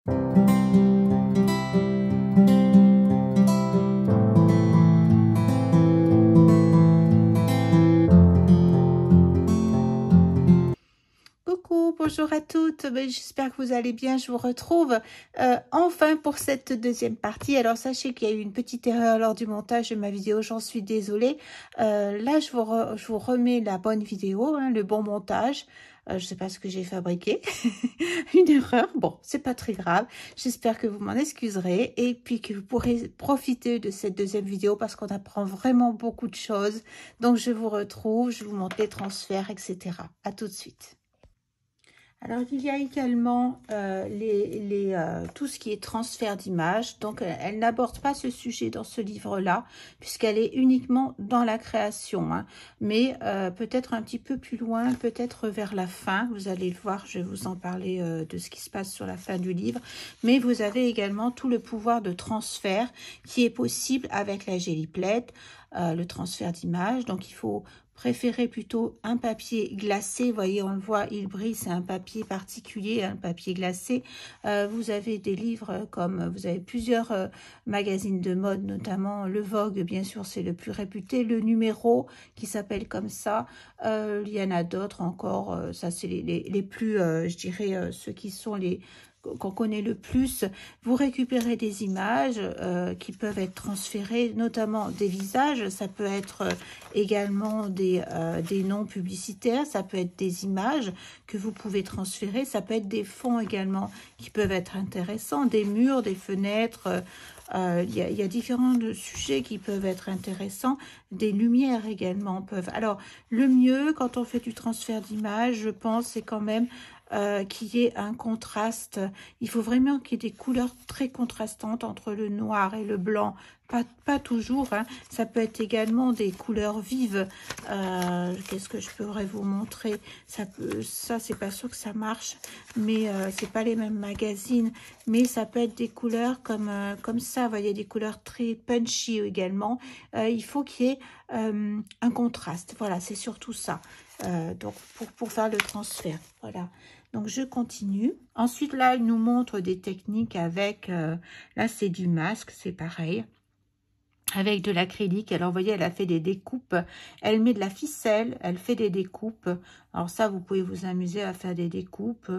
Coucou, bonjour à toutes, j'espère que vous allez bien. Je vous retrouve enfin pour cette deuxième partie. Alors sachez qu'il y a eu une petite erreur lors du montage de ma vidéo, j'en suis désolée. Là je vous remets la bonne vidéo, hein, le bon montage. Je sais pas ce que j'ai fabriqué, une erreur, bon c'est pas très grave, j'espère que vous m'en excuserez et puis que vous pourrez profiter de cette deuxième vidéo parce qu'on apprend vraiment beaucoup de choses. Donc je vous retrouve, je vous montre les transferts, etc. À tout de suite. Alors, il y a également tout ce qui est transfert d'images. Donc, elle n'aborde pas ce sujet dans ce livre-là, puisqu'elle est uniquement dans la création. Hein. Mais peut-être un petit peu plus loin, peut-être vers la fin. Vous allez le voir, je vais vous en parler de ce qui se passe sur la fin du livre. Mais vous avez également tout le pouvoir de transfert qui est possible avec la Gelliplate, le transfert d'images. Donc, il faut préférez plutôt un papier glacé. Vous voyez, on le voit, il brille, c'est un papier particulier, un papier glacé. Vous avez des livres comme, vous avez plusieurs magazines de mode, notamment le Vogue, bien sûr, c'est le plus réputé. Le Numéro, qui s'appelle comme ça. Il y en a d'autres encore. Ça, c'est les plus, je dirais, ceux qui sont les qu'on connaît le plus. Vous récupérez des images qui peuvent être transférées, notamment des visages, ça peut être également des noms publicitaires, ça peut être des images que vous pouvez transférer, ça peut être des fonds également qui peuvent être intéressants, des murs, des fenêtres, il y a différents sujets qui peuvent être intéressants, des lumières également peuvent. Alors, le mieux quand on fait du transfert d'images, je pense, c'est quand même qu'il y ait un contraste. Il faut vraiment qu'il y ait des couleurs très contrastantes entre le noir et le blanc. Pas toujours, hein. Ça peut être également des couleurs vives. Qu'est-ce que je pourrais vous montrer? Ça c'est pas sûr que ça marche, mais c'est pas les mêmes magazines. Mais ça peut être des couleurs comme ça. Vous voyez, des couleurs très punchy également. Il faut qu'il y ait un contraste. Voilà, c'est surtout ça. Donc pour faire le transfert, voilà. Donc je continue. Ensuite là, il nous montre des techniques avec, là c'est du masque, c'est pareil, avec de l'acrylique. Alors vous voyez, elle a fait des découpes, elle met de la ficelle, elle fait des découpes. Alors ça, vous pouvez vous amuser à faire des découpes.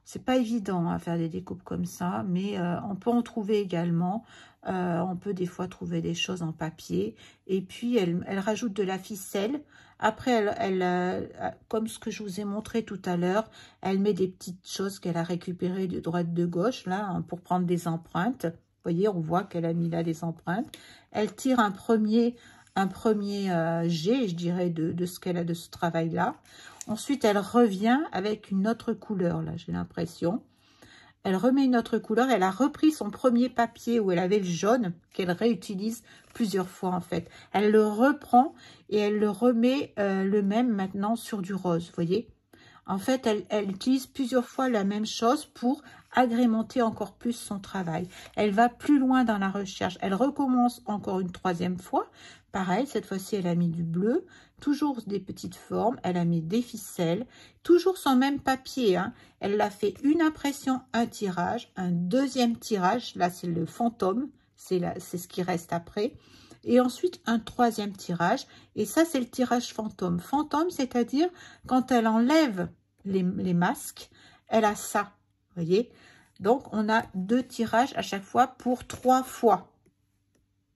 C'est pas évident à faire des découpes comme ça, mais on peut en trouver également. On peut des fois trouver des choses en papier. Et puis elle rajoute de la ficelle. Après, comme ce que je vous ai montré tout à l'heure, elle met des petites choses qu'elle a récupérées de droite de gauche, là, hein, pour prendre des empreintes. Vous voyez, on voit qu'elle a mis là des empreintes. Elle tire un premier jet, je dirais, de ce qu'elle a de ce travail-là. Ensuite, elle revient avec une autre couleur, là, j'ai l'impression. Elle remet une autre couleur. Elle a repris son premier papier où elle avait le jaune, qu'elle réutilise plusieurs fois, en fait. Elle le reprend et elle le remet le même maintenant sur du rose, vous voyez. En fait, elle utilise plusieurs fois la même chose pour agrémenter encore plus son travail. Elle va plus loin dans la recherche. Elle recommence encore une troisième fois. Pareil, cette fois-ci, elle a mis du bleu. Toujours des petites formes. Elle a mis des ficelles. Toujours son même papier. Hein. Elle a fait une impression, un tirage. Un deuxième tirage. Là, c'est le fantôme. C'est ce qui reste après. Et ensuite, un troisième tirage. Et ça, c'est le tirage fantôme. Fantôme, c'est-à-dire quand elle enlève les masques, elle a ça. Vous voyez? Donc, on a 2 tirages à chaque fois pour 3 fois.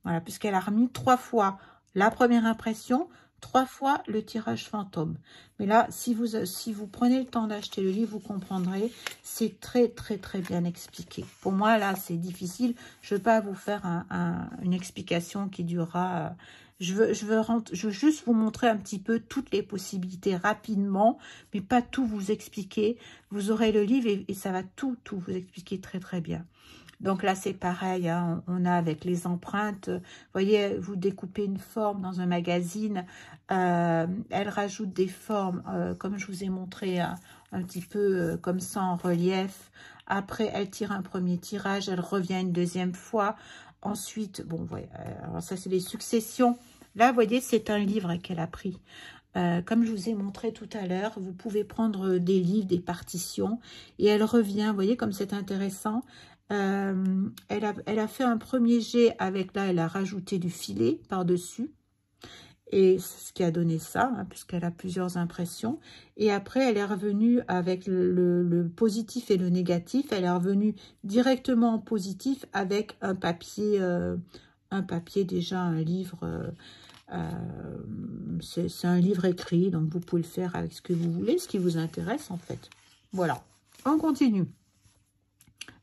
Voilà, puisqu'elle a remis 3 fois la première impression, 3 fois le tirage fantôme. Mais là, si vous prenez le temps d'acheter le livre, vous comprendrez. C'est très, très, très bien expliqué. Pour moi, là, c'est difficile. Je ne veux pas vous faire une explication qui durera... Je veux juste vous montrer un petit peu toutes les possibilités rapidement, mais pas tout vous expliquer. Vous aurez le livre et ça va tout vous expliquer très, très bien. Donc là, c'est pareil, hein, on a avec les empreintes, vous voyez, vous découpez une forme dans un magazine, elle rajoute des formes, comme je vous ai montré, un petit peu comme ça en relief. Après, elle tire un premier tirage, elle revient une deuxième fois. Ensuite, bon, ouais, alors ça, c'est les successions. Là, vous voyez, c'est un livre qu'elle a pris. Comme je vous ai montré tout à l'heure, vous pouvez prendre des livres, des partitions, et elle revient, vous voyez comme c'est intéressant. Elle a fait un premier jet avec, là, elle a rajouté du filet par-dessus. Et c'est ce qui a donné ça, hein, puisqu'elle a plusieurs impressions. Et après, elle est revenue avec le positif et le négatif. Elle est revenue directement en positif avec un papier déjà, un livre. C'est un livre écrit, donc vous pouvez le faire avec ce que vous voulez, ce qui vous intéresse en fait. Voilà, on continue.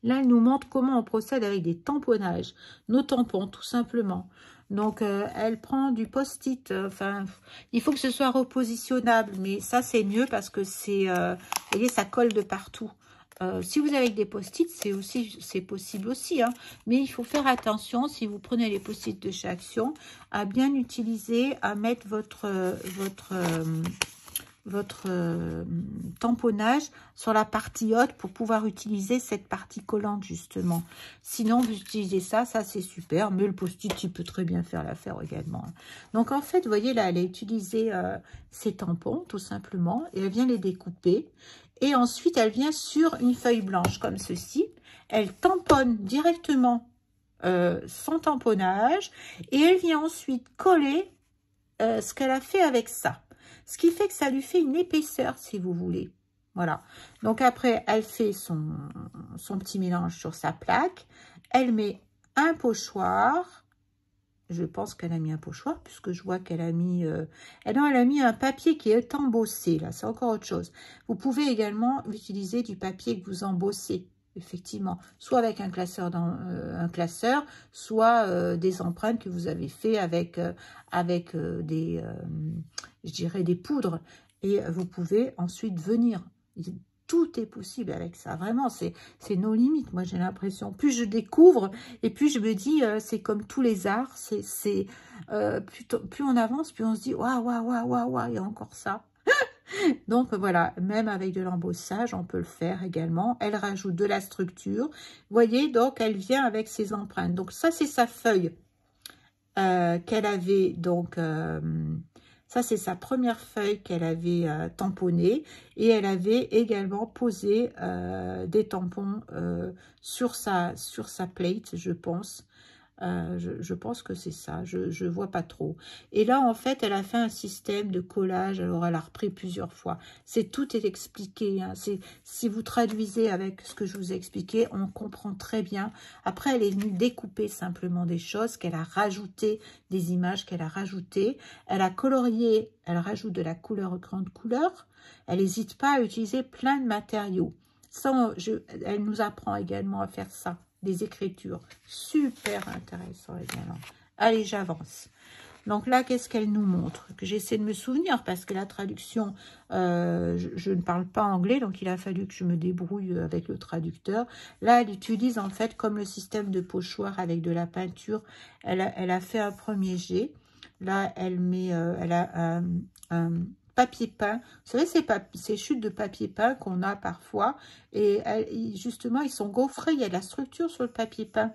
Là, elle nous montre comment on procède avec des tamponnages. Nos tampons, tout simplement. Donc, elle prend du post-it. Enfin, il faut que ce soit repositionnable. Mais ça, c'est mieux parce que c'est... vous voyez, ça colle de partout. Si vous avez des post-it, c'est possible aussi. Hein, mais il faut faire attention, si vous prenez les post-it de chez Action, à bien utiliser, à mettre votre tamponnage sur la partie haute pour pouvoir utiliser cette partie collante justement. Sinon vous utilisez ça c'est super, mais le post-it il peut très bien faire l'affaire également. Donc en fait vous voyez là elle a utilisé ses tampons tout simplement et elle vient les découper et ensuite elle vient sur une feuille blanche comme ceci, elle tamponne directement son tamponnage et elle vient ensuite coller ce qu'elle a fait avec ça. Ce qui fait que ça lui fait une épaisseur, si vous voulez. Voilà. Donc après, elle fait son petit mélange sur sa plaque. Elle met un pochoir. Je pense qu'elle a mis un pochoir, puisque je vois qu'elle a mis... non, elle a mis un papier qui est embossé, là. C'est encore autre chose. Vous pouvez également utiliser du papier que vous embossez. Effectivement, soit avec un classeur, soit des empreintes que vous avez fait avec des, je dirais des poudres. Et vous pouvez ensuite venir. Tout est possible avec ça. Vraiment, c'est nos limites. Moi, j'ai l'impression. Plus je découvre et plus je me dis, c'est comme tous les arts. Plus on avance, plus on se dit, waouh, waouh, waouh, waouh, waouh, il y a encore ça. Donc voilà, même avec de l'embossage, on peut le faire également. Elle rajoute de la structure. Vous voyez, donc elle vient avec ses empreintes. Donc ça, c'est sa feuille qu'elle avait. Donc ça, c'est sa première feuille qu'elle avait tamponnée. Et elle avait également posé des tampons sur sa plate, je pense. Je pense que c'est ça, je vois pas trop. Et là, en fait, elle a fait un système de collage, alors elle a repris plusieurs fois. Tout est expliqué, hein. Si vous traduisez avec ce que je vous ai expliqué, on comprend très bien. Après, elle est venue découper simplement des choses, qu'elle a rajouté, des images qu'elle a rajoutées. Elle a colorié, elle rajoute de la couleur, grande couleur. Elle n'hésite pas à utiliser plein de matériaux. Elle nous apprend également à faire ça. Des écritures super intéressant également. Allez, j'avance. Donc là, qu'est-ce qu'elle nous montre? Que j'essaie de me souvenir parce que la traduction, je ne parle pas anglais, donc il a fallu que je me débrouille avec le traducteur. Là, elle utilise en fait comme le système de pochoir avec de la peinture. Elle a fait un premier jet. Là, elle met, elle a un papier peint. Vous savez, ces chutes de papier peint qu'on a parfois. Et justement, ils sont gaufrés. Il y a de la structure sur le papier peint.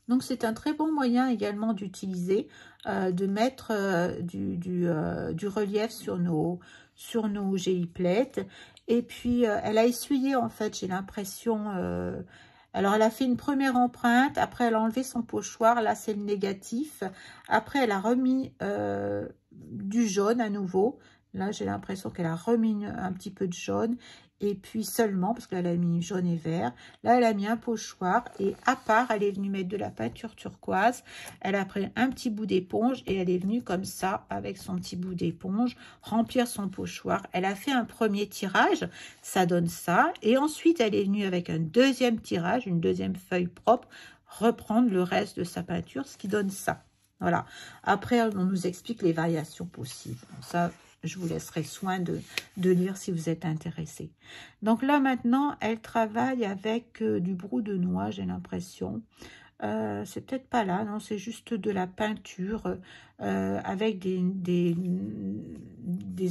Donc, c'est un très bon moyen également d'utiliser, de mettre du relief sur nos GI plates. Et puis, elle a essuyé, en fait, j'ai l'impression... alors, elle a fait une première empreinte. Après, elle a enlevé son pochoir. Là, c'est le négatif. Après, elle a remis du jaune à nouveau. Là, j'ai l'impression qu'elle a remis un petit peu de jaune. Et puis seulement, parce qu'elle a mis jaune et vert. Là, elle a mis un pochoir. Et à part, elle est venue mettre de la peinture turquoise. Elle a pris un petit bout d'éponge. Et elle est venue comme ça, avec son petit bout d'éponge, remplir son pochoir. Elle a fait un premier tirage. Ça donne ça. Et ensuite, elle est venue avec un deuxième tirage, une deuxième feuille propre, reprendre le reste de sa peinture, ce qui donne ça. Voilà. Après, on nous explique les variations possibles. Ça... je vous laisserai soin de lire si vous êtes intéressé. Donc là, maintenant, elle travaille avec du brou de noix, j'ai l'impression. C'est peut-être pas là, non, c'est juste de la peinture avec des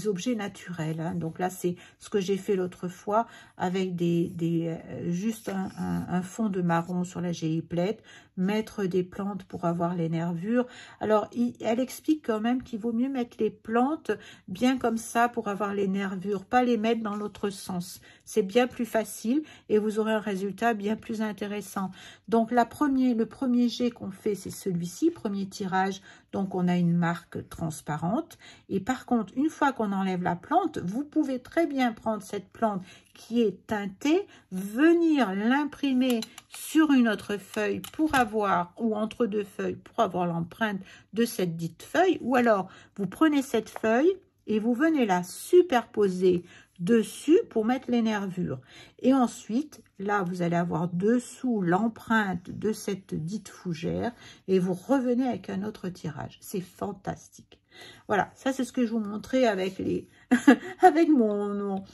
objets naturels. Hein. Donc là, c'est ce que j'ai fait l'autre fois avec juste un fond de marron sur la Gelly Plate, mettre des plantes pour avoir les nervures. Alors, elle explique quand même qu'il vaut mieux mettre les plantes bien comme ça pour avoir les nervures, pas les mettre dans l'autre sens. C'est bien plus facile et vous aurez un résultat bien plus intéressant. Donc, le premier jet qu'on fait, c'est celui-ci, premier tirage. Donc, on a une marque transparente. Et par contre, une fois qu'on enlève la plante, vous pouvez très bien prendre cette plante qui est teintée, venir l'imprimer sur une autre feuille pour avoir, ou entre deux feuilles, pour avoir l'empreinte de cette dite feuille. Ou alors, vous prenez cette feuille et vous venez la superposer dessus pour mettre les nervures. Et ensuite, là, vous allez avoir dessous l'empreinte de cette dite fougère et vous revenez avec un autre tirage. C'est fantastique. Voilà, ça c'est ce que je vous montrais avec avec mon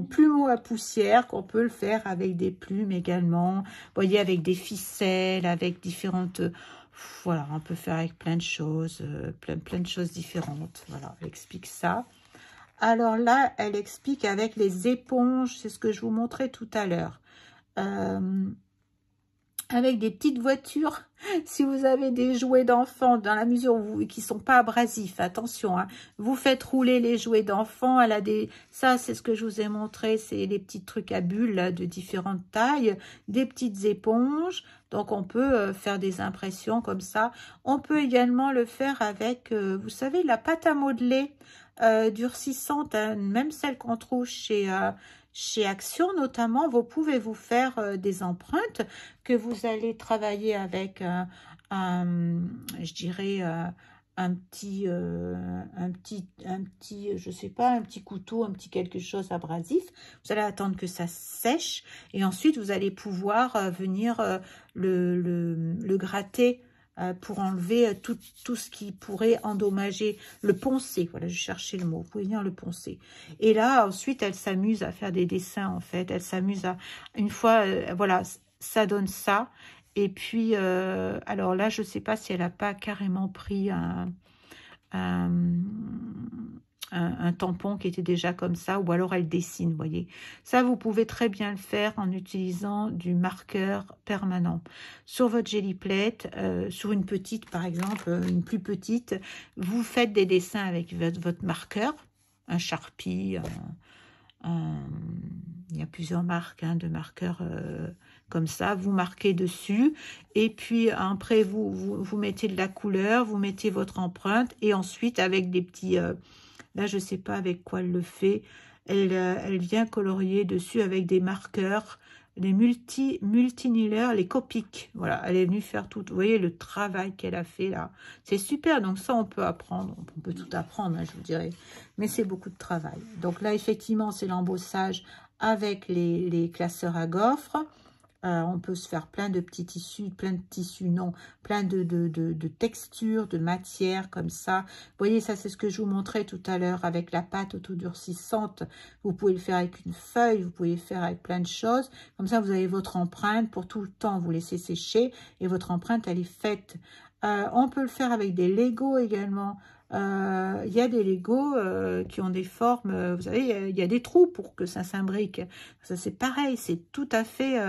plumeau à poussière, qu'on peut le faire avec des plumes également. Vous voyez, avec des ficelles, avec différentes... Voilà, on peut faire avec plein de choses, plein de choses différentes. Voilà, elle explique ça. Alors là, elle explique avec les éponges, c'est ce que je vous montrais tout à l'heure. Avec des petites voitures, si vous avez des jouets d'enfants, dans la mesure où qui ne sont pas abrasifs, attention, hein, vous faites rouler les jouets d'enfants, elle a ça c'est ce que je vous ai montré, c'est les petits trucs à bulles là, de différentes tailles, des petites éponges, donc on peut faire des impressions comme ça. On peut également le faire avec, vous savez, la pâte à modeler durcissante, hein, même celle qu'on trouve chez Action notamment, vous pouvez vous faire des empreintes que vous allez travailler avec je dirais un petit, je sais pas, un petit couteau, un petit quelque chose abrasif. Vous allez attendre que ça sèche et ensuite vous allez pouvoir venir le gratter pour enlever tout ce qui pourrait endommager, le poncer. Voilà, je cherchais le mot. Vous pouvez venir le poncer. Et là, ensuite, elle s'amuse à faire des dessins, en fait. Elle s'amuse à... Une fois, voilà, ça donne ça. Et puis, alors là, je ne sais pas si elle n'a pas carrément pris un tampon qui était déjà comme ça, ou alors elle dessine, vous voyez. Ça, vous pouvez très bien le faire en utilisant du marqueur permanent. Sur votre Gelly Plate, sur une petite, par exemple, une plus petite, vous faites des dessins avec votre marqueur, un Sharpie, il y a plusieurs marques de marqueurs comme ça, vous marquez dessus, et puis après, vous mettez de la couleur, vous mettez votre empreinte, et ensuite, avec des petits... là, je ne sais pas avec quoi elle le fait. Elle vient colorier dessus avec des marqueurs, les multinilers, les Copic. Voilà, elle est venue faire tout. Vous voyez le travail qu'elle a fait là. C'est super. Donc ça, on peut apprendre. On peut tout apprendre, hein, je vous dirais. Mais c'est beaucoup de travail. Donc là, effectivement, c'est l'embossage avec les classeurs à gaufres. On peut se faire plein de petits tissus, plein de textures, de matières comme ça. Vous voyez, ça c'est ce que je vous montrais tout à l'heure avec la pâte autodurcissante. Vous pouvez le faire avec une feuille, vous pouvez le faire avec plein de choses. Comme ça, vous avez votre empreinte pour tout le temps. Vous laissez sécher et votre empreinte, elle est faite. On peut le faire avec des Lego également. Il y a des Lego qui ont des formes, vous savez, il y a des trous pour que ça s'imbrique. Ça c'est pareil, c'est tout à fait...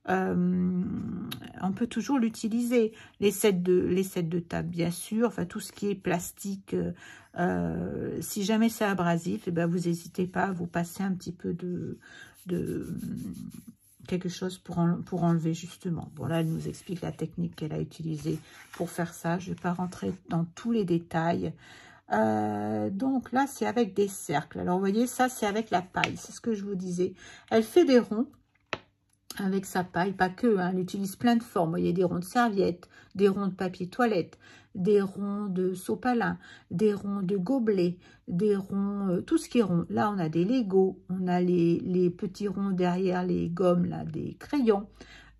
on peut toujours l'utiliser. Les sets de table, bien sûr. Enfin, tout ce qui est plastique. Si jamais c'est abrasif, eh ben, vous n'hésitez pas à vous passer un petit peu de quelque chose pour enlever justement. Bon, là, elle nous explique la technique qu'elle a utilisée pour faire ça. Je ne vais pas rentrer dans tous les détails. Donc là, c'est avec des cercles. Alors, vous voyez, ça, c'est avec la paille. C'est ce que je vous disais. Elle fait des ronds avec sa paille, pas que, hein, elle utilise plein de formes. Vous voyez, des ronds de serviettes, des ronds de papier toilette, des ronds de sopalin, des ronds de gobelets, des ronds, tout ce qui est rond. Là, on a des Lego, on a les petits ronds derrière les gommes, là, des crayons.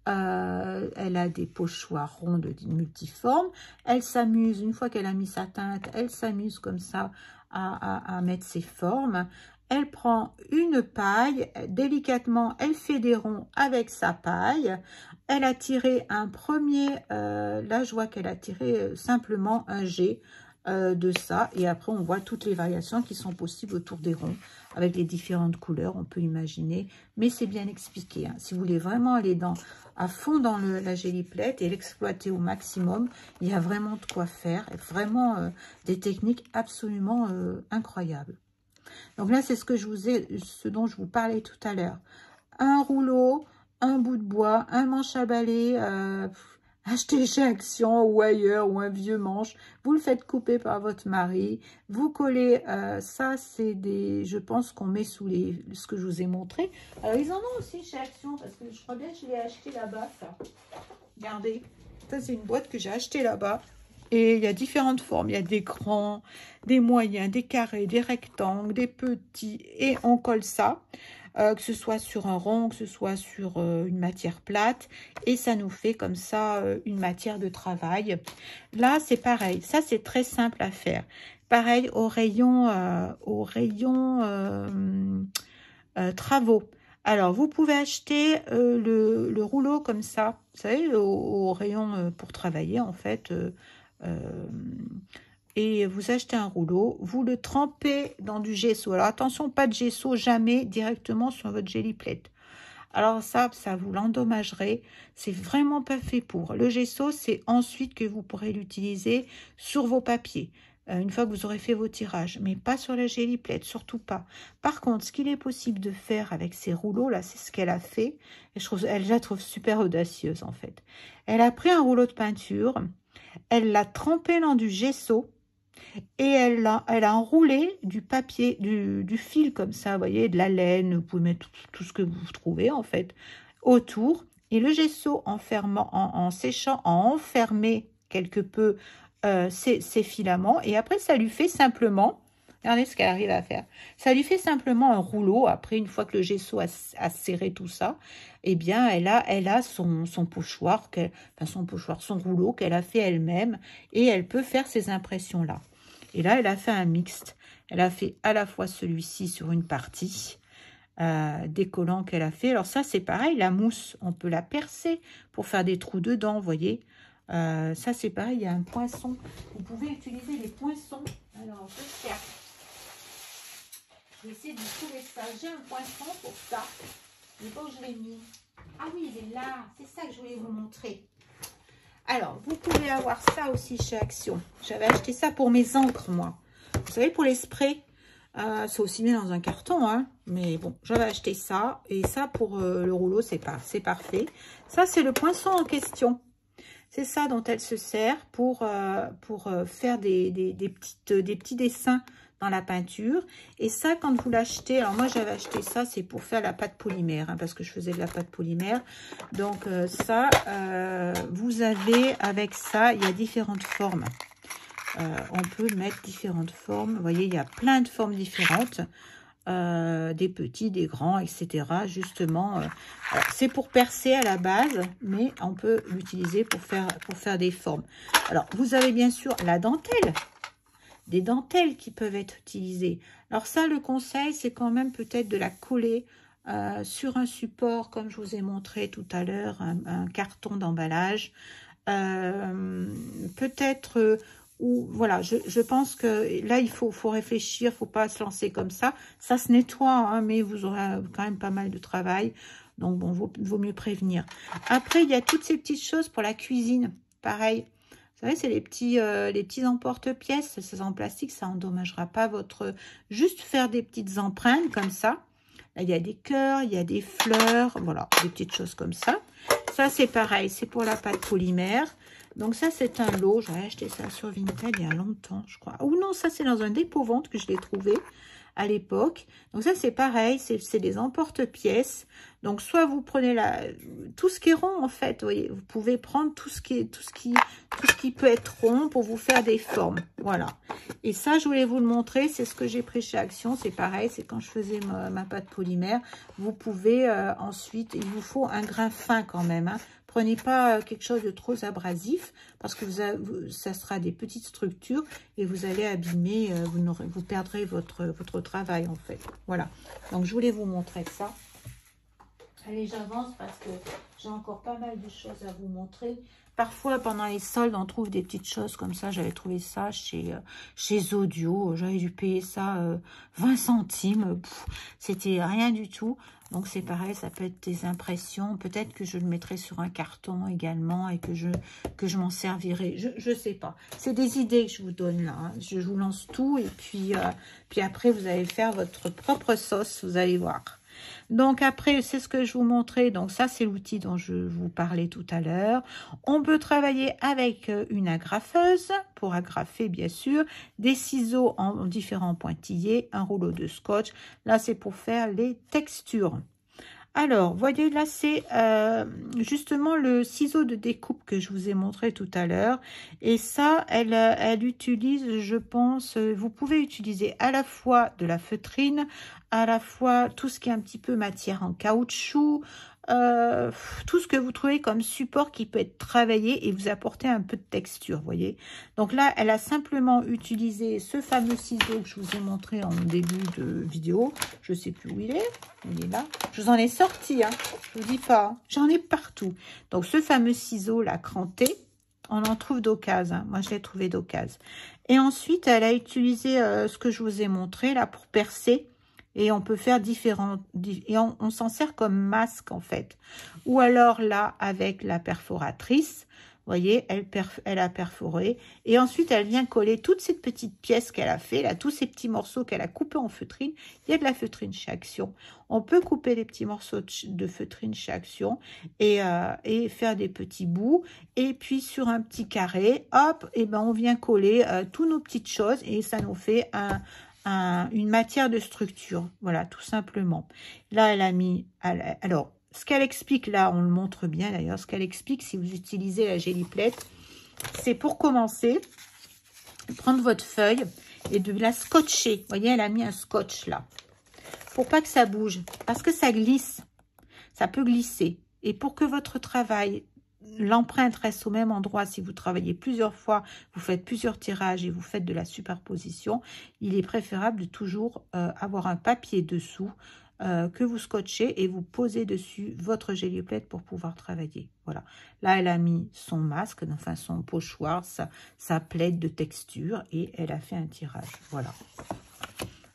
Elle a des pochoirs ronds de multiformes. Elle s'amuse, une fois qu'elle a mis sa teinte, elle s'amuse comme ça à mettre ses formes. elle prend une paille, délicatement, elle fait des ronds avec sa paille. Elle a tiré un premier, là je vois qu'elle a tiré simplement un G de ça. Et après, on voit toutes les variations qui sont possibles autour des ronds avec les différentes couleurs, on peut imaginer. Mais c'est bien expliqué, hein. Si vous voulez vraiment aller à fond dans la Gelliplate et l'exploiter au maximum, il y a vraiment de quoi faire. Vraiment des techniques absolument incroyables. Donc là, c'est ce dont je vous parlais tout à l'heure. Un rouleau, un bout de bois, un manche à balai, achetez chez Action ou ailleurs, ou un vieux manche. Vous le faites couper par votre mari. Vous collez, ça c'est je pense qu'on met sous ce que je vous ai montré. Alors ils en ont aussi chez Action, parce que je crois bien que je l'ai acheté là-bas, ça. Regardez, ça c'est une boîte que j'ai achetée là-bas. Et il y a différentes formes, il y a des grands, des moyens, des carrés, des rectangles, des petits, et on colle ça, que ce soit sur un rond, que ce soit sur une matière plate, et ça nous fait comme ça une matière de travail. Là, c'est pareil, ça c'est très simple à faire. Pareil au rayon travaux. Alors, vous pouvez acheter le rouleau comme ça, vous savez, au rayon pour travailler en fait. Et vous achetez un rouleau, vous le trempez dans du gesso. Alors attention, pas de gesso, jamais directement sur votre Gelliplate. Alors ça vous l'endommagerez. C'est vraiment pas fait pour. Le gesso, c'est ensuite que vous pourrez l'utiliser sur vos papiers. Une fois que vous aurez fait vos tirages, mais pas sur la Gelliplate, surtout pas. Par contre, ce qu'il est possible de faire avec ces rouleaux-là, c'est ce qu'elle a fait. Et je la trouve super audacieuse en fait. Elle a pris un rouleau de peinture, elle l'a trempé dans du gesso et elle a enroulé du papier, du fil comme ça, vous voyez, de la laine, vous pouvez mettre tout ce que vous trouvez en fait autour. Et le gesso en séchant, a enfermé quelque peu ces filaments. Et après, ça lui fait simplement, regardez ce qu'elle arrive à faire. Ça lui fait simplement un rouleau. Après, une fois que le gesso a serré tout ça, eh bien, elle a son pochoir, son rouleau qu'elle a fait elle-même. Et elle peut faire ces impressions-là. Et là, elle a fait un mixte. Elle a fait à la fois celui-ci sur une partie des collants qu'elle a fait. Alors ça, c'est pareil, la mousse, on peut la percer pour faire des trous dedans, vous voyez. Ça, c'est pareil, il y a un poinçon. Vous pouvez utiliser les poinçons. Alors, je cherche. Je vais essayer de trouver ça. J'ai un poinçon pour ça. Je ne sais pas où je l'ai mis. Ah oui, il est là. C'est ça que je voulais vous montrer. Alors, vous pouvez avoir ça aussi chez Action. J'avais acheté ça pour mes encres, moi. Vous savez, pour les sprays, c'est aussi bien dans un carton, hein. Mais bon, j'avais acheté ça. Et ça, pour le rouleau, c'est parfait. Ça, c'est le poinçon en question. C'est ça dont elle se sert pour faire des petits dessins dans la peinture. Et ça, quand vous l'achetez, alors moi j'avais acheté ça, c'est pour faire la pâte polymère, hein, parce que je faisais de la pâte polymère. Donc ça, vous avez avec ça, il y a différentes formes. On peut mettre différentes formes. Vous voyez, il y a plein de formes différentes. Des petits, des grands, etc. Justement, c'est pour percer à la base, mais on peut l'utiliser pour faire des formes. Alors, vous avez bien sûr la dentelle. Des dentelles qui peuvent être utilisées. Alors ça, le conseil, c'est quand même peut-être de la coller sur un support, comme je vous ai montré tout à l'heure, un carton d'emballage. Peut-être... ou voilà, je pense que là, il faut réfléchir, il ne faut pas se lancer comme ça. Ça se nettoie, hein, mais vous aurez quand même pas mal de travail. Donc, bon, vaut mieux prévenir. Après, il y a toutes ces petites choses pour la cuisine. Pareil. Vous savez, c'est les petits emporte-pièces. C'est en plastique, ça n'endommagera pas votre... Juste faire des petites empreintes comme ça. Là, il y a des cœurs, il y a des fleurs. Voilà, des petites choses comme ça. Ça, c'est pareil. C'est pour la pâte polymère. Donc ça, c'est un lot. J'avais acheté ça sur Vinted il y a longtemps, je crois. Ou non, ça, c'est dans un dépôt-vente que je l'ai trouvé à l'époque. Donc ça, c'est pareil. C'est des emporte-pièces. Donc, soit vous prenez tout ce qui est rond, en fait. Vous voyez, vous pouvez prendre tout ce qui peut être rond pour vous faire des formes. Voilà. Et ça, je voulais vous le montrer. C'est ce que j'ai pris chez Action. C'est pareil. C'est quand je faisais ma pâte polymère. Vous pouvez ensuite... Il vous faut un grain fin quand même, hein, Prenez pas quelque chose de trop abrasif parce que ça sera des petites structures et vous allez abîmer, vous perdrez votre travail en fait. Voilà, donc je voulais vous montrer ça. Allez, j'avance parce que j'ai encore pas mal de choses à vous montrer. Parfois, pendant les soldes, on trouve des petites choses comme ça. J'avais trouvé ça chez Zodio. J'avais dû payer ça 20 centimes. C'était rien du tout. Donc, c'est pareil, ça peut être des impressions. Peut-être que je le mettrai sur un carton également et que je m'en servirai. Je sais pas. C'est des idées que je vous donne là. Hein. Je vous lance tout et puis après, vous allez faire votre propre sauce. Vous allez voir. Donc après, c'est ce que je vous montrais. Donc ça, c'est l'outil dont je vous parlais tout à l'heure. On peut travailler avec une agrafeuse pour agrafer, bien sûr, des ciseaux en différents pointillés, un rouleau de scotch. Là, c'est pour faire les textures. Alors, voyez, là, c'est justement le ciseau de découpe que je vous ai montré tout à l'heure. Et ça, elle utilise, je pense, vous pouvez utiliser à la fois de la feutrine, à la fois tout ce qui est un petit peu matière en caoutchouc, tout ce que vous trouvez comme support qui peut être travaillé et vous apporter un peu de texture, voyez. Donc là, elle a simplement utilisé ce fameux ciseau que je vous ai montré en début de vidéo. Je ne sais plus où il est. Il est là. Je vous en ai sorti, hein. Je vous dis pas. Hein. J'en ai partout. Donc ce fameux ciseau, la cranté, on en trouve d'occasion. Hein. Moi, je l'ai trouvé d'occasion. Et ensuite, elle a utilisé ce que je vous ai montré là pour percer. Et on peut faire différents... Et on s'en sert comme masque, en fait. Ou alors, là, avec la perforatrice, vous voyez, elle a perforé. Et ensuite, elle vient coller toutes ces petites pièces qu'elle a fait, là, tous ces petits morceaux qu'elle a coupés en feutrine. Il y a de la feutrine chez Action. On peut couper des petits morceaux de feutrine chez Action et faire des petits bouts. Et puis, sur un petit carré, hop, et ben, on vient coller toutes nos petites choses et ça nous fait une matière de structure, voilà, tout simplement. Là, elle a mis... Alors, ce qu'elle explique, là, on le montre bien, d'ailleurs, ce qu'elle explique, si vous utilisez la géliplette, c'est pour commencer, prendre votre feuille et de la scotcher. Vous voyez, elle a mis un scotch, là, pour pas que ça bouge, parce que ça glisse, ça peut glisser. Et pour que votre travail... L'empreinte reste au même endroit. Si vous travaillez plusieurs fois, vous faites plusieurs tirages et vous faites de la superposition, il est préférable de toujours avoir un papier dessous que vous scotchez et vous posez dessus votre géliplette pour pouvoir travailler. Voilà. Là, elle a mis son masque, enfin son pochoir, sa plaide de texture et elle a fait un tirage. Voilà.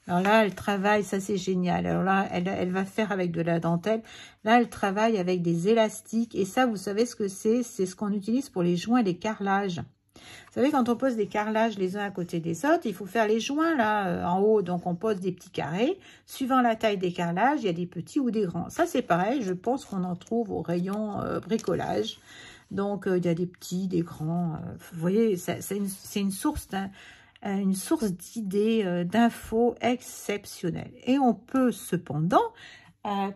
Alors là, elle travaille, ça c'est génial. Alors là, elle va faire avec de la dentelle. Là, elle travaille avec des élastiques. Et ça, vous savez ce que c'est? C'est ce qu'on utilise pour les joints des carrelages. Vous savez, quand on pose des carrelages les uns à côté des autres, il faut faire les joints là en haut. Donc, on pose des petits carrés. Suivant la taille des carrelages, il y a des petits ou des grands. Ça, c'est pareil. Je pense qu'on en trouve au rayon bricolage. Donc, il y a des petits, des grands. Vous voyez, c'est une source d'idées, d'infos exceptionnelles. Et on peut cependant,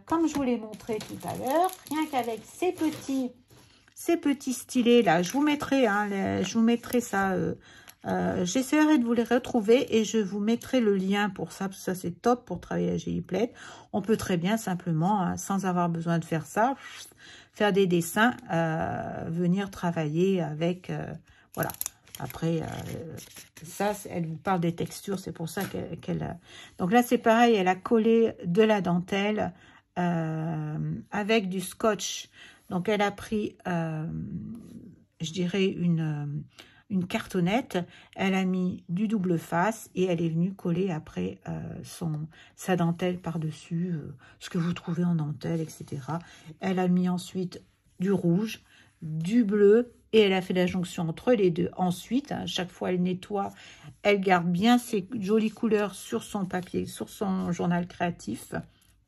comme je vous l'ai montré tout à l'heure, rien qu'avec ces petits stylets là, je vous mettrai ça, j'essaierai de vous les retrouver et je vous mettrai le lien pour ça, parce que ça c'est top pour travailler à géliplette. On peut très bien simplement, hein, sans avoir besoin de faire ça, faire des dessins, venir travailler avec, voilà. Après, ça, elle vous parle des textures, c'est pour ça qu'elle... Donc là, c'est pareil, elle a collé de la dentelle avec du scotch. Donc, elle a pris, je dirais, une cartonnette. Elle a mis du double face et elle est venue coller après sa dentelle par-dessus, ce que vous trouvez en dentelle, etc. Elle a mis ensuite du rouge, du bleu, et elle a fait la jonction entre les deux. Ensuite, hein, chaque fois elle nettoie, elle garde bien ses jolies couleurs sur son papier, sur son journal créatif,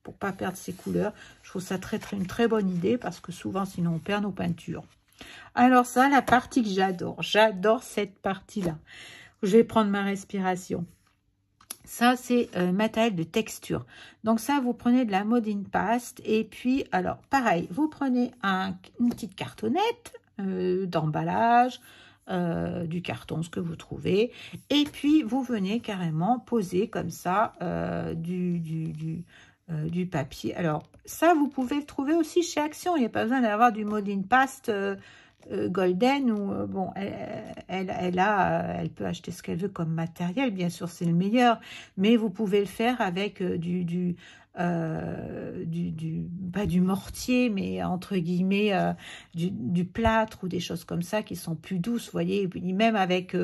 pour pas perdre ses couleurs. Je trouve ça une très bonne idée, parce que souvent, sinon, on perd nos peintures. Alors ça, la partie que j'adore cette partie-là. Je vais prendre ma respiration. Ça, c'est matériel de texture. Donc ça, vous prenez de la Modine Paste. Et puis, alors, pareil, vous prenez une petite cartonnette d'emballage, du carton, ce que vous trouvez. Et puis, vous venez carrément poser comme ça du papier. Alors, ça, vous pouvez le trouver aussi chez Action. Il n'y a pas besoin d'avoir du Modern Past Golden ou bon, elle peut acheter ce qu'elle veut comme matériel, bien sûr c'est le meilleur, mais vous pouvez le faire avec pas du mortier, mais entre guillemets du plâtre ou des choses comme ça qui sont plus douces, vous voyez, et puis même avec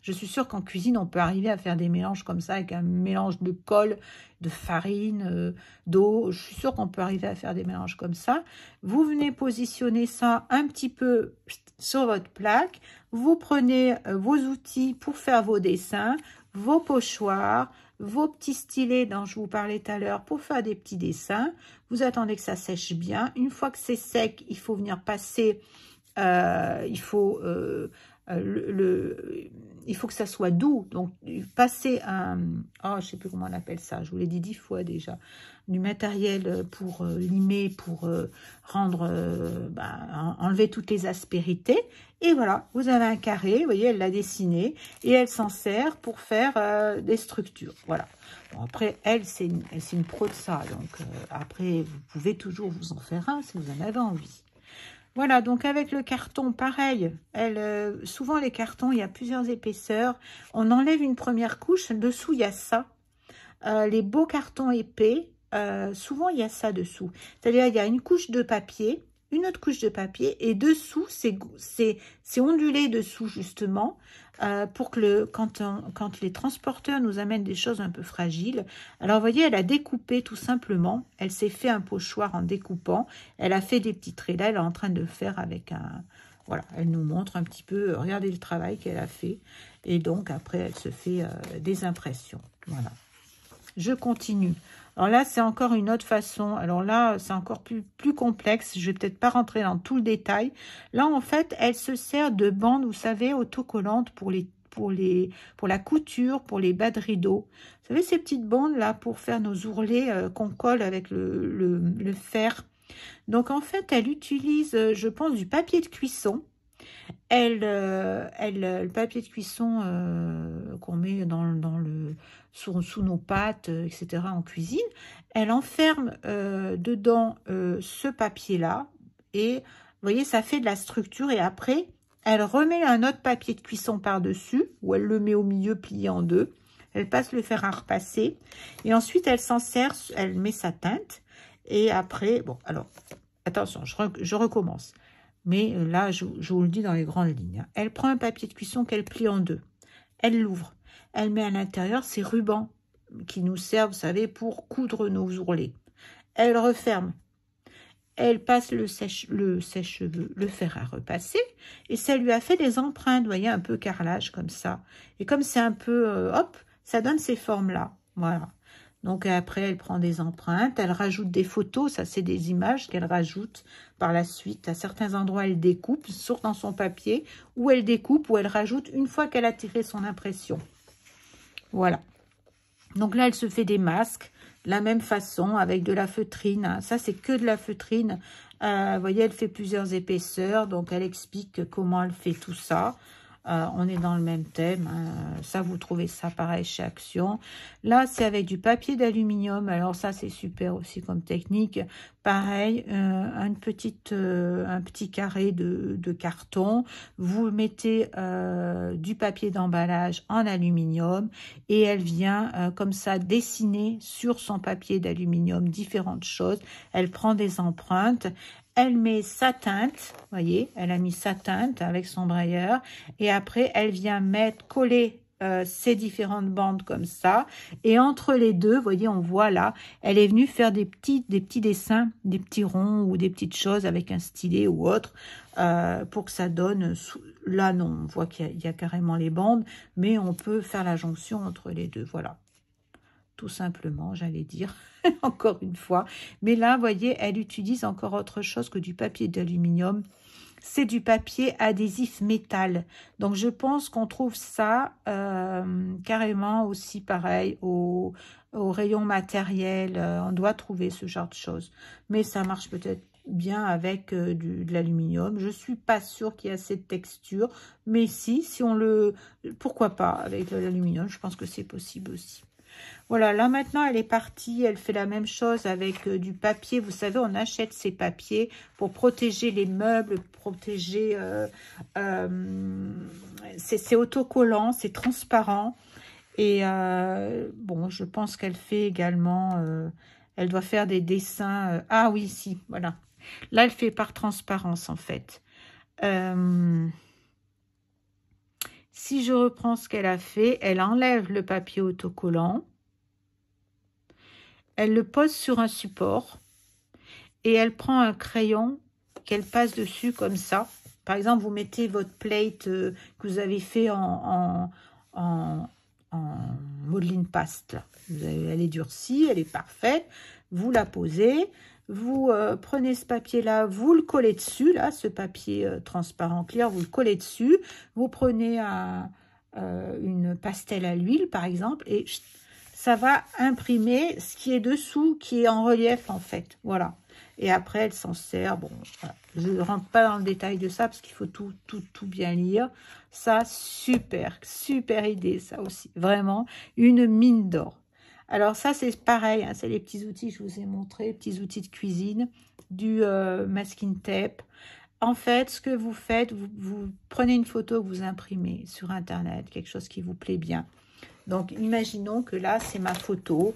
je suis sûre qu'en cuisine, on peut arriver à faire des mélanges comme ça, avec un mélange de colle, de farine, d'eau. Je suis sûre qu'on peut arriver à faire des mélanges comme ça. Vous venez positionner ça un petit peu sur votre plaque. Vous prenez vos outils pour faire vos dessins, vos pochoirs, vos petits stylets dont je vous parlais tout à l'heure pour faire des petits dessins. Vous attendez que ça sèche bien. Une fois que c'est sec, il faut venir passer, il faut que ça soit doux, donc passer un, je sais plus comment on appelle ça, je vous l'ai dit 10 fois déjà, du matériel pour limer, pour rendre, enlever toutes les aspérités, et voilà, vous avez un carré, vous voyez, elle l'a dessiné, et elle s'en sert pour faire des structures, voilà. Bon, après, elle, c'est une pro de ça, donc après, vous pouvez toujours vous en faire un si vous en avez envie. Voilà, donc avec le carton, pareil, souvent les cartons, il y a plusieurs épaisseurs. On enlève une première couche, dessous il y a ça. Les beaux cartons épais, souvent il y a ça dessous. C'est-à-dire il y a une couche de papier, une autre couche de papier, et dessous, c'est ondulé dessous justement, pour que quand les transporteurs nous amènent des choses un peu fragiles. Alors vous voyez, elle a découpé tout simplement, elle s'est fait un pochoir en découpant, elle a fait des petits traits, là elle est en train de le faire avec un... Voilà, elle nous montre un petit peu, regardez le travail qu'elle a fait, et donc après elle se fait des impressions, voilà. Je continue. Alors là, c'est encore une autre façon. Alors là, c'est encore plus complexe. Je vais peut-être pas rentrer dans tout le détail. Là, en fait, elle se sert de bandes, vous savez, autocollantes pour la couture, pour les bas de rideau. Vous savez, ces petites bandes-là pour faire nos ourlets qu'on colle avec le fer. Donc, en fait, elle utilise, je pense, du papier de cuisson. Le papier de cuisson qu'on met sous nos pâtes, etc. en cuisine, elle enferme dedans ce papier-là et vous voyez, ça fait de la structure et après, elle remet un autre papier de cuisson par-dessus ou elle le met au milieu plié en deux. Elle passe le fer à repasser et ensuite elle s'en sert, elle met sa teinte et après, bon, alors, attention, je recommence. Mais là, je vous le dis dans les grandes lignes. Elle prend un papier de cuisson qu'elle plie en deux. Elle l'ouvre. Elle met à l'intérieur ses rubans qui nous servent, vous savez, pour coudre nos ourlets. Elle referme. Elle passe le sèche-cheveux, le fer à repasser. Et ça lui a fait des empreintes, vous voyez, un peu carrelage comme ça. Et comme c'est un peu, hop, ça donne ces formes-là. Voilà. Donc après, elle prend des empreintes, elle rajoute des photos, ça c'est des images qu'elle rajoute par la suite. À certains endroits, elle découpe, soit dans son papier, ou elle découpe, ou elle rajoute une fois qu'elle a tiré son impression. Voilà. Donc là, elle se fait des masques, de la même façon, avec de la feutrine. Ça, c'est que de la feutrine. Vous voyez, elle fait plusieurs épaisseurs, donc elle explique comment elle fait tout ça. On est dans le même thème, hein. Ça vous trouvez ça pareil chez Action. Là c'est avec du papier d'aluminium, alors ça c'est super aussi comme technique. Pareil, un petit carré de carton, vous mettez du papier d'emballage en aluminium et elle vient comme ça dessiner sur son papier d'aluminium différentes choses. Elle prend des empreintes. Elle met sa teinte, vous voyez, elle a mis sa teinte avec son brailleur. Et après, elle vient coller ces différentes bandes comme ça. Et entre les deux, vous voyez, on voit là, elle est venue faire des petits dessins, des petits ronds ou des petites choses avec un stylet ou autre pour que ça donne... Là, non, on voit qu'il y a carrément les bandes, mais on peut faire la jonction entre les deux, voilà. Tout simplement, j'allais dire, encore une fois. Mais là, vous voyez, elle utilise encore autre chose que du papier d'aluminium. C'est du papier adhésif métal. Donc, je pense qu'on trouve ça carrément aussi pareil au rayon matériel. On doit trouver ce genre de choses. Mais ça marche peut-être bien avec de l'aluminium. Je suis pas sûre qu'il y a cette texture. Mais si on le... Pourquoi pas avec de l'aluminium? Je pense que c'est possible aussi. Voilà, là maintenant elle est partie, elle fait la même chose avec du papier. Vous savez, on achète ces papiers pour protéger les meubles, protéger... c'est autocollant, c'est transparent. Et bon, je pense qu'elle fait également... elle doit faire des dessins... ah oui, si, voilà. Là, elle fait par transparence, en fait. Si je reprends ce qu'elle a fait, elle enlève le papier autocollant. Elle le pose sur un support. Et elle prend un crayon qu'elle passe dessus comme ça. Par exemple, vous mettez votre plate que vous avez fait en modeling paste. Là. Elle est durcie, elle est parfaite. Vous la posez. Vous prenez ce papier-là, vous le collez dessus. Là, ce papier transparent clair, vous le collez dessus. Vous prenez une pastel à l'huile, par exemple, et ça va imprimer ce qui est dessous, qui est en relief, en fait. Voilà. Et après, elle s'en sert. Bon, voilà. Je ne rentre pas dans le détail de ça parce qu'il faut tout bien lire. Ça, super, super idée, ça aussi. Vraiment, une mine d'or. Alors ça, c'est pareil. Hein, c'est les petits outils que je vous ai montrés, petits outils de cuisine, du masking tape. En fait, ce que vous faites, vous prenez une photo que vous imprimez sur Internet, quelque chose qui vous plaît bien. Donc, imaginons que là, c'est ma photo.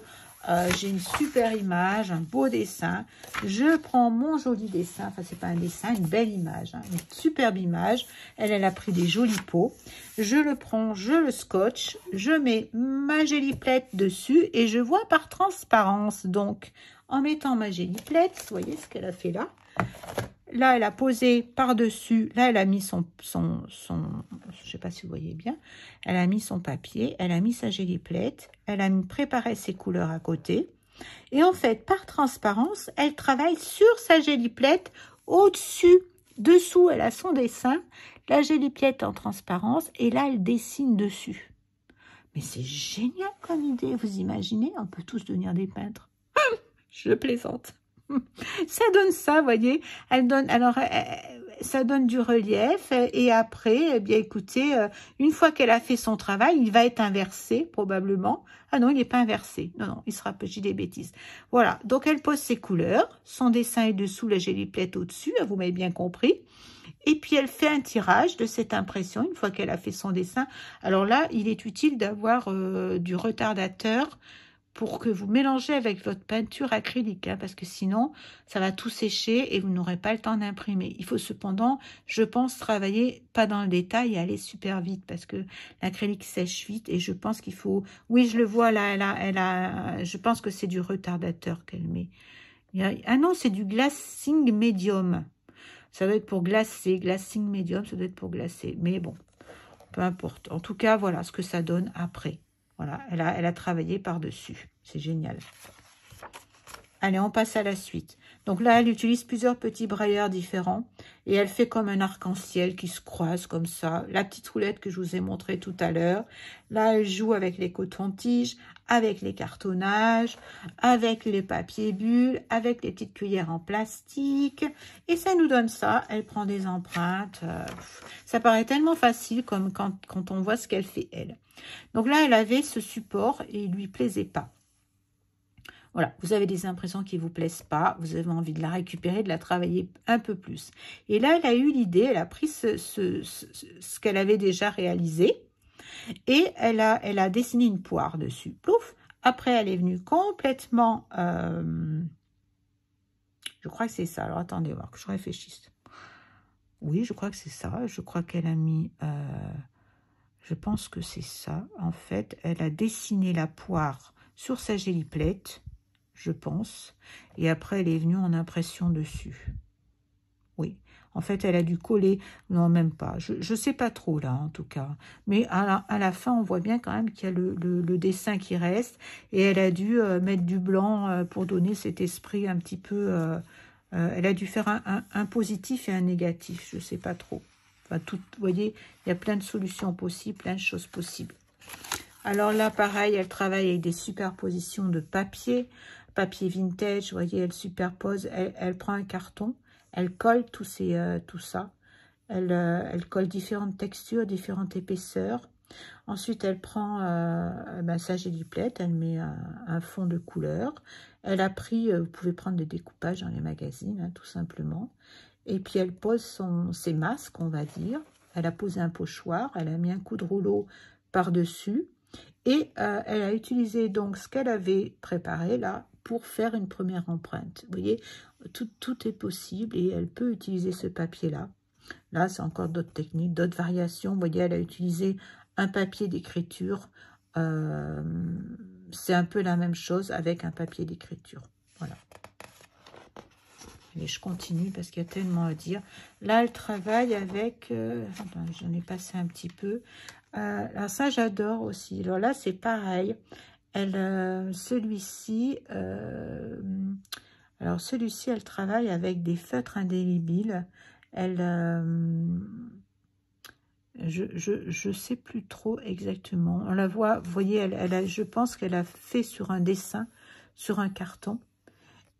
J'ai une super image, un beau dessin. Je prends mon joli dessin, enfin c'est pas un dessin, une belle image, hein, une superbe image. Elle a pris des jolis pots. Je le prends, je le scotche, je mets ma géliplette dessus et je vois par transparence. Donc, en mettant ma géliplette, vous voyez ce qu'elle a fait là. Là, elle a posé par-dessus. Là, elle a mis son je sais pas si vous voyez bien. Elle a mis son papier, elle a mis sa géliplette, elle a préparé ses couleurs à côté. Et en fait, par transparence, elle travaille sur sa géliplette au-dessus. Dessous, elle a son dessin, la géliplette en transparence, et là, elle dessine dessus. Mais c'est génial comme idée, vous imaginez? On peut tous devenir des peintres. Je plaisante. Ça donne ça, vous voyez. Elle donne, alors, ça donne du relief. Et après, eh bien, écoutez, une fois qu'elle a fait son travail, il va être inversé, probablement. Ah non, il n'est pas inversé. Non, non, il sera, j'ai des bêtises. Voilà. Donc, elle pose ses couleurs. Son dessin est dessous, la géliplette au-dessus. Vous m'avez bien compris. Et puis, elle fait un tirage de cette impression, une fois qu'elle a fait son dessin. Alors là, il est utile d'avoir du retardateur pour que vous mélangez avec votre peinture acrylique, hein, parce que sinon, ça va tout sécher et vous n'aurez pas le temps d'imprimer. Il faut cependant, je pense, travailler pas dans le détail et aller super vite, parce que l'acrylique sèche vite et je pense qu'il faut... Oui, je le vois là, je pense que c'est du retardateur qu'elle met. Ah non, c'est du glacing médium. Ça doit être pour glacer, glacing médium, ça doit être pour glacer. Mais bon, peu importe. En tout cas, voilà ce que ça donne après. Voilà, elle a travaillé par-dessus. C'est génial. Allez, on passe à la suite. Donc là, elle utilise plusieurs petits brailleurs différents. Et elle fait comme un arc-en-ciel qui se croise comme ça. La petite roulette que je vous ai montrée tout à l'heure. Là, elle joue avec les cotons-tiges, avec les cartonnages, avec les papiers bulles, avec les petites cuillères en plastique. Et ça nous donne ça. Elle prend des empreintes. Ça paraît tellement facile comme quand on voit ce qu'elle fait, elle. Donc là, elle avait ce support et il ne lui plaisait pas. Voilà, vous avez des impressions qui ne vous plaisent pas, vous avez envie de la récupérer, de la travailler un peu plus. Et là, elle a eu l'idée, elle a pris ce qu'elle avait déjà réalisé et elle a dessiné une poire dessus. Plouf. Après, elle est venue complètement... je crois que c'est ça. Alors, attendez, voir que je réfléchisse. Oui, je crois que c'est ça. Je crois qu'elle a mis... je pense que c'est ça. En fait, elle a dessiné la poire sur sa géliplette, je pense. Et après, elle est venue en impression dessus. Oui. En fait, elle a dû coller. Non, même pas. Je ne sais pas trop, là, en tout cas. Mais à la fin, on voit bien quand même qu'il y a le dessin qui reste. Et elle a dû mettre du blanc pour donner cet esprit un petit peu... elle a dû faire un positif et un négatif. Je ne sais pas trop. Enfin, tout, vous voyez, il y a plein de solutions possibles, plein de choses possibles. Alors là, pareil, elle travaille avec des superpositions de papier vintage. Vous voyez, elle superpose, elle prend un carton, elle colle tout ça. Elle colle différentes textures, différentes épaisseurs. Ensuite, elle prend sa géliplette, elle met un fond de couleur. Elle a pris, vous pouvez prendre des découpages dans les magazines, hein, tout simplement. Et puis, elle pose ses masques, on va dire. Elle a posé un pochoir, elle a mis un coup de rouleau par-dessus. Et elle a utilisé donc ce qu'elle avait préparé là pour faire une première empreinte. Vous voyez, tout est possible et elle peut utiliser ce papier-là. Là, c'est encore d'autres techniques, d'autres variations. Vous voyez, elle a utilisé un papier d'écriture. C'est un peu la même chose avec un papier d'écriture. Voilà. Et je continue parce qu'il y a tellement à dire. Là, elle travaille avec... j'en ai passé un petit peu. Alors ça, j'adore aussi. Alors là, c'est pareil. Celui-ci... alors celui-ci, elle travaille avec des feutres indélébiles. Je sais plus trop exactement. On la voit, vous voyez, je pense qu'elle a fait sur un dessin, sur un carton.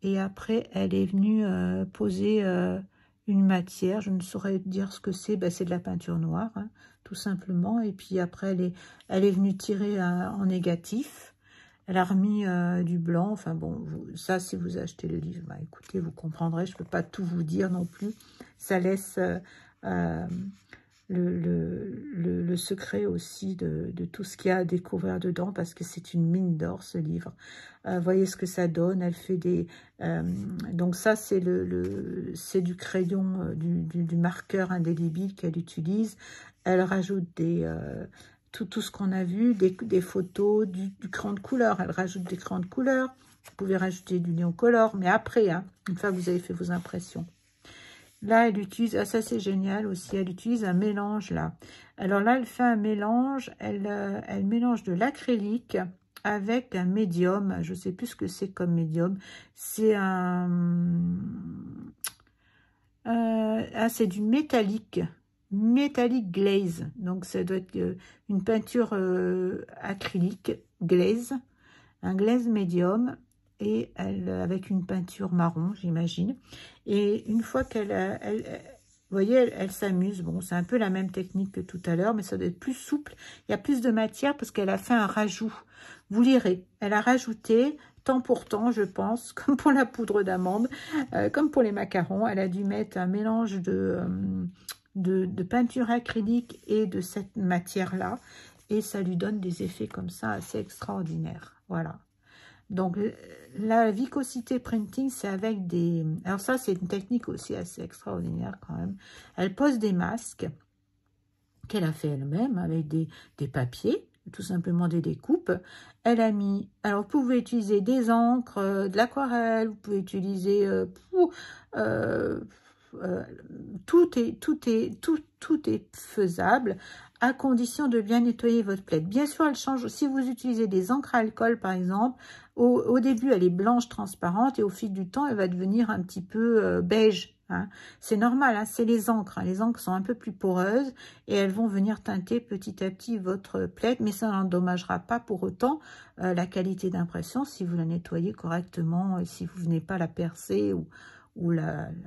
Et après, elle est venue poser une matière. Je ne saurais dire ce que c'est. Ben, c'est de la peinture noire, hein, tout simplement. Et puis après, elle est venue tirer en négatif. Elle a remis du blanc. Enfin bon, ça, si vous achetez le livre, bah, écoutez, vous comprendrez. Je ne peux pas tout vous dire non plus. Ça laisse le secret aussi de tout ce qu'il y a à découvrir dedans, parce que c'est une mine d'or, ce livre. Voyez ce que ça donne. Elle fait des... donc ça, c'est du crayon, du marqueur indélébile qu'elle utilise. Elle rajoute tout ce qu'on a vu, des photos, du crayon de couleur. Elle rajoute des crayons de couleur. Vous pouvez rajouter du néocolore, mais après, hein, une fois que vous avez fait vos impressions. Là, elle utilise, ça c'est génial aussi, elle utilise un mélange là. Alors là, elle fait un mélange, elle mélange de l'acrylique avec un médium. Je ne sais plus ce que c'est comme médium. C'est c'est du métallique glaze. Donc ça doit être une peinture acrylique glaze, un glaze médium. Et avec une peinture marron, j'imagine. Et une fois vous voyez, elle s'amuse. Bon, c'est un peu la même technique que tout à l'heure, mais ça doit être plus souple. Il y a plus de matière parce qu'elle a fait un rajout. Vous lirez, elle a rajouté temps pour temps, je pense, comme pour la poudre d'amande, comme pour les macarons. Elle a dû mettre un mélange de peinture acrylique et de cette matière-là. Et ça lui donne des effets comme ça assez extraordinaires. Voilà. Donc, la vicosité printing, c'est avec des... Alors ça, c'est une technique aussi assez extraordinaire quand même. Elle pose des masques qu'elle a fait elle-même avec des papiers, tout simplement des découpes. Elle a mis... Alors, vous pouvez utiliser des encres, de l'aquarelle, vous pouvez utiliser... tout est faisable à condition de bien nettoyer votre plaide. Bien sûr, elle change. Si vous utilisez des encres à alcool, par exemple, au début, elle est blanche, transparente, et au fil du temps, elle va devenir un petit peu beige. Hein. C'est normal, hein, c'est les encres. Hein. Les encres sont un peu plus poreuses et elles vont venir teinter petit à petit votre plaide, mais ça n'endommagera pas pour autant la qualité d'impression si vous la nettoyez correctement et si vous ne venez pas la percer ou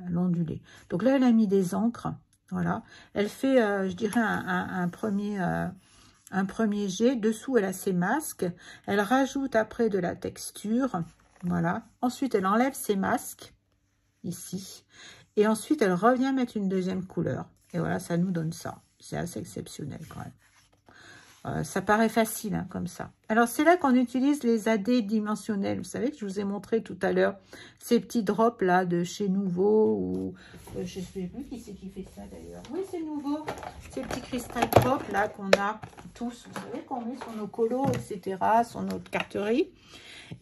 l'onduler. Donc là, elle a mis des encres. Voilà. Elle fait, je dirais, un premier jet. Dessous, elle a ses masques. Elle rajoute après de la texture. Voilà. Ensuite, elle enlève ses masques. Ici. Et ensuite, elle revient mettre une deuxième couleur. Et voilà, ça nous donne ça. C'est assez exceptionnel quand même. Ça paraît facile, hein, comme ça. Alors, c'est là qu'on utilise les AD dimensionnels. Vous savez que je vous ai montré tout à l'heure ces petits drops là de chez Nouveau ou je ne sais plus qui c'est qui fait ça d'ailleurs. Oui, c'est Nouveau. Ces petits cristal drops là qu'on a tous, vous savez, qu'on met sur nos colos, etc., sur notre carterie.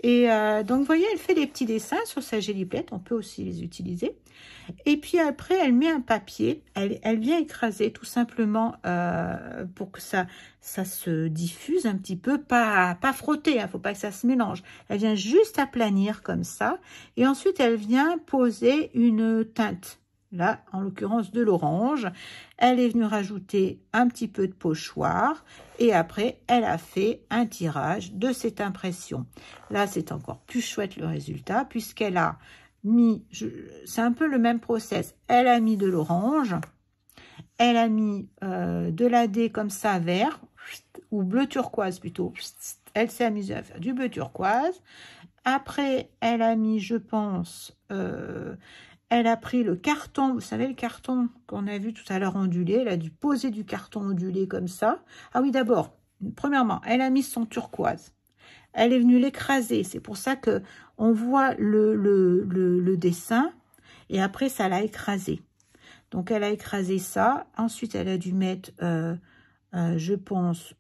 Et donc, vous voyez, elle fait des petits dessins sur sa géliplette. On peut aussi les utiliser. Et puis après, elle met un papier. Elle vient écraser tout simplement pour que ça se diffuse un petit peu. Pas frotter, hein, faut pas que ça se mélange. Elle vient juste aplanir comme ça. Et ensuite, elle vient poser une teinte. Là, en l'occurrence de l'orange. Elle est venue rajouter un petit peu de pochoir. Et après, elle a fait un tirage de cette impression. Là, c'est encore plus chouette le résultat, puisqu'elle a mis, c'est un peu le même process. Elle a mis de l'orange. Elle a mis de l'AD comme ça, vert. ou bleu turquoise plutôt. Elle s'est amusée à faire du bleu turquoise. Après, elle a mis, je pense, elle a pris le carton, vous savez, le carton qu'on a vu tout à l'heure ondulé. Elle a dû poser du carton ondulé comme ça. Ah oui, d'abord, premièrement, elle a mis son turquoise. Elle est venue l'écraser. C'est pour ça que on voit le dessin. Et après, ça l'a écrasé. Donc, elle a écrasé ça. Ensuite, elle a dû mettre, je pense,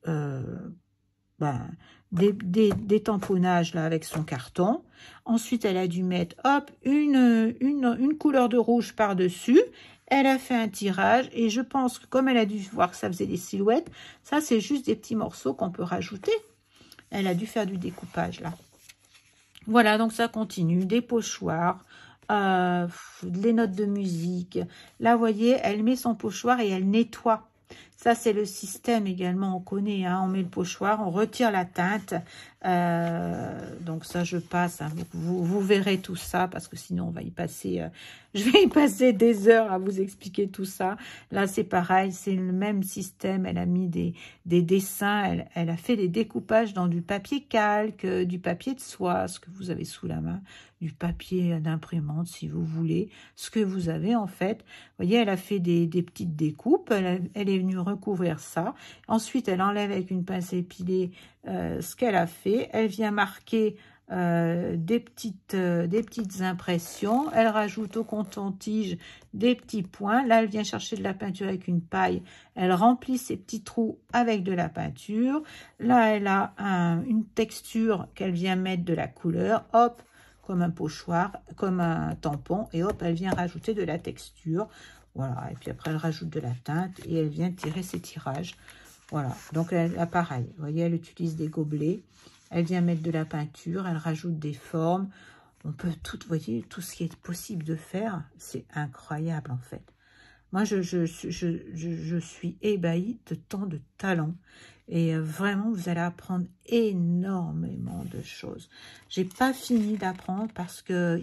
des tamponnages là avec son carton. Ensuite, elle a dû mettre, hop, une couleur de rouge par-dessus. Elle a fait un tirage. Et je pense que comme elle a dû voir que ça faisait des silhouettes, ça, c'est juste des petits morceaux qu'on peut rajouter. Elle a dû faire du découpage là. Voilà, donc ça continue. Des pochoirs. Les notes de musique. Là, vous voyez, elle met son pochoir et elle nettoie. Ça, c'est le système également, on connaît. Hein, on met le pochoir, on retire la teinte. Donc ça, je passe. Hein, vous verrez tout ça parce que sinon, on va y passer. Je vais y passer des heures à vous expliquer tout ça. Là, c'est pareil, c'est le même système. Elle a mis des dessins. Elle a fait des découpages dans du papier calque, du papier de soie, ce que vous avez sous la main, du papier d'imprimante, si vous voulez, ce que vous avez en fait. Vous voyez, elle a fait des petites découpes. Elle est venue recouvrir ça. Ensuite, elle enlève avec une pince épilée ce qu'elle a fait. Elle vient marquer des petites impressions. Elle rajoute au coton-tige des petits points. Là, elle vient chercher de la peinture avec une paille. Elle remplit ses petits trous avec de la peinture. Là, elle a une texture qu'elle vient mettre de la couleur. Hop, comme un pochoir, comme un tampon. Et hop, elle vient rajouter de la texture. Voilà. Et puis après, elle rajoute de la teinte et elle vient tirer ses tirages. Voilà, donc elle a pareil, vous voyez, elle utilise des gobelets, elle vient mettre de la peinture, elle rajoute des formes, on peut tout, vous voyez, tout ce qui est possible de faire, c'est incroyable en fait. Moi, je suis ébahie de tant de talent et vraiment, vous allez apprendre énormément de choses. J'ai pas fini d'apprendre parce que